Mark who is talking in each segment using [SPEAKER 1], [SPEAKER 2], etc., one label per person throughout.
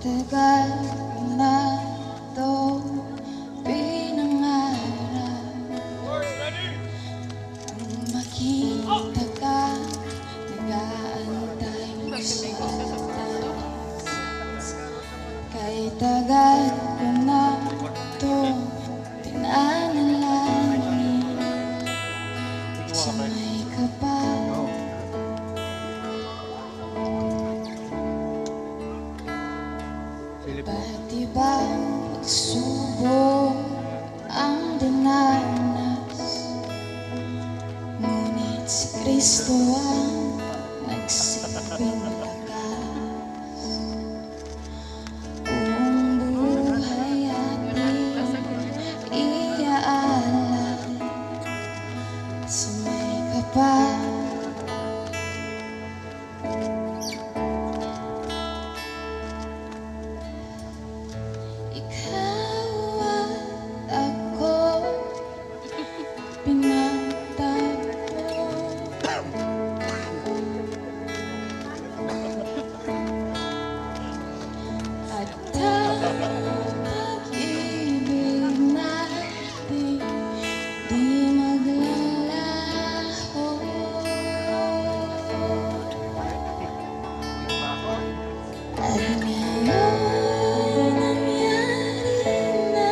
[SPEAKER 1] Tagal na to pinangarap kung makita ka, nag-aantay mo sa taas. Kahit tagal ko na to pinanalangin, sanay ka pa. Ba't ibang pagsubok ang dinanas, ngunit si Kristo ang nagsilbing lakas. Kung buhay ating iaalay, sa may kapal. Ikaw at ako pinagtagpo, at ang pag-ibig natin di maglalaho. At ngayon nangyari na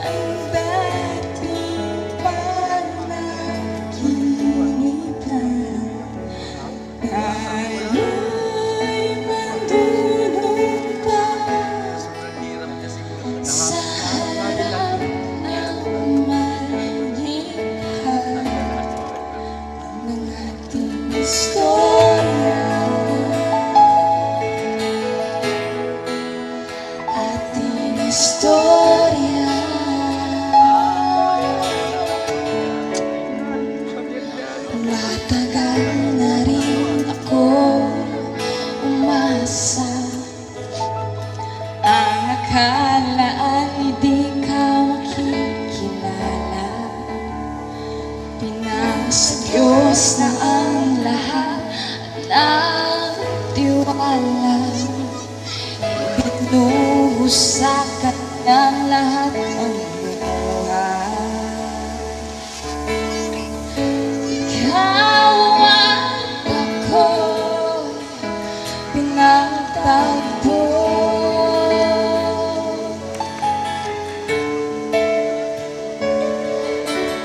[SPEAKER 1] ang dating panaginip lang. Tayo'y mandulumpa sa harap ng malikha ng ating istorya. Ating istorya. Matagal na rin ako umasa, ang akala ay di ka makikilala. Pinasa Diyos na ang lahat ng tiwala, ibinuhos sa kanyang lahat ng buhay. Ikaw at ako pinagtagpo,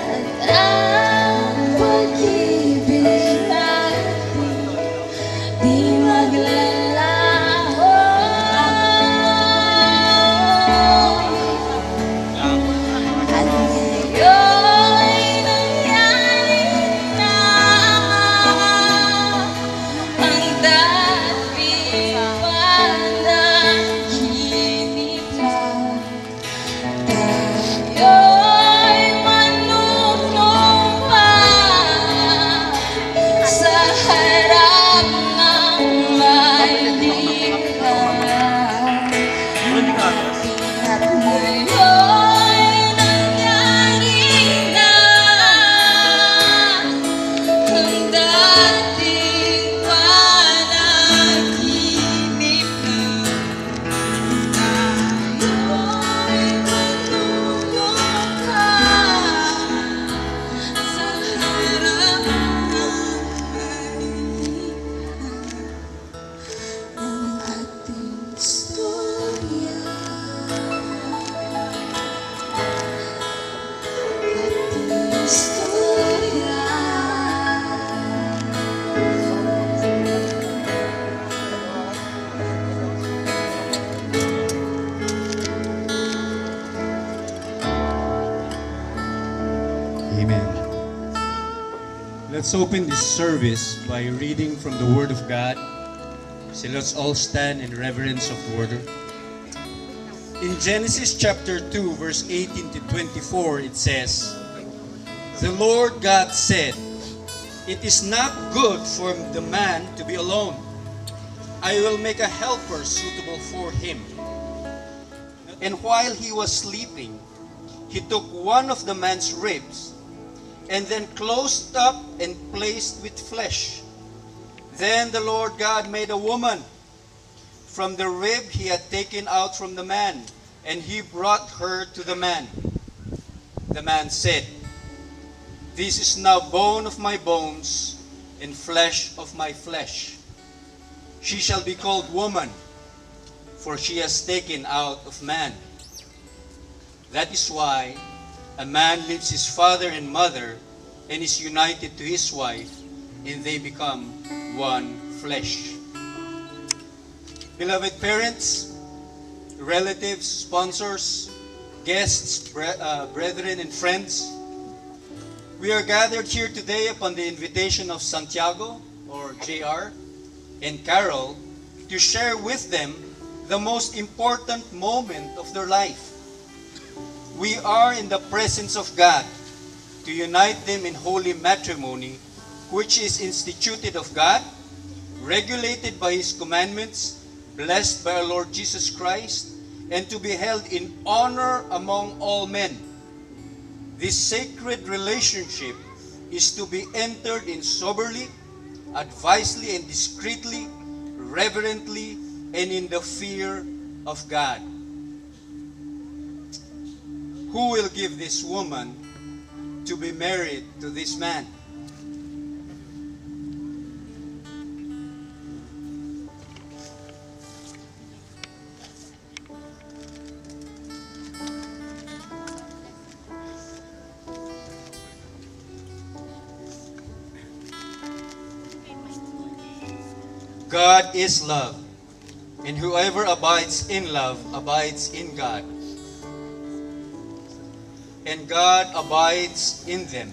[SPEAKER 1] at ang pag-ibig natin di maglalaho. At ngayon nangyari na ang dating panaginip lang. Tayo'y manunumpa sa harap ng malikha. At ngayon nangyari na ang dating panaginip lang. Tayo'y manunumpa sa harap ng malikha ng ating istorya. Ating istorya.
[SPEAKER 2] Amen. Let's open this service by reading from the Word of God. So let's all stand in reverence of the Word. In Genesis chapter 2, verse 18 to 24, it says, "The Lord God said, it is not good for the man to be alone. I will make a helper suitable for him." And while he was sleeping, he took one of the man's ribs and then closed up and placed with flesh. Then the Lord God made a woman from the rib he had taken out from the man, and he brought her to the man. The man said, "This is now bone of my bones and flesh of my flesh. She shall be called woman, for she has taken out of man. That is why a man leaves his father and mother and is united to his wife, and they become one flesh." Beloved parents, relatives, sponsors, guests, brethren, and friends, we are gathered here today upon the invitation of Santiago, or JR, and Carol to share with them the most important moment of their life. We are in the presence of God to unite them in holy matrimony, which is instituted of God, regulated by His commandments, blessed by our Lord Jesus Christ, and to be held in honor among all men. This sacred relationship is to be entered in soberly, advisedly, and discreetly, reverently, and in the fear of God. Who will give this woman to be married to this man? God is love, and whoever abides in love abides in God, and God abides in them.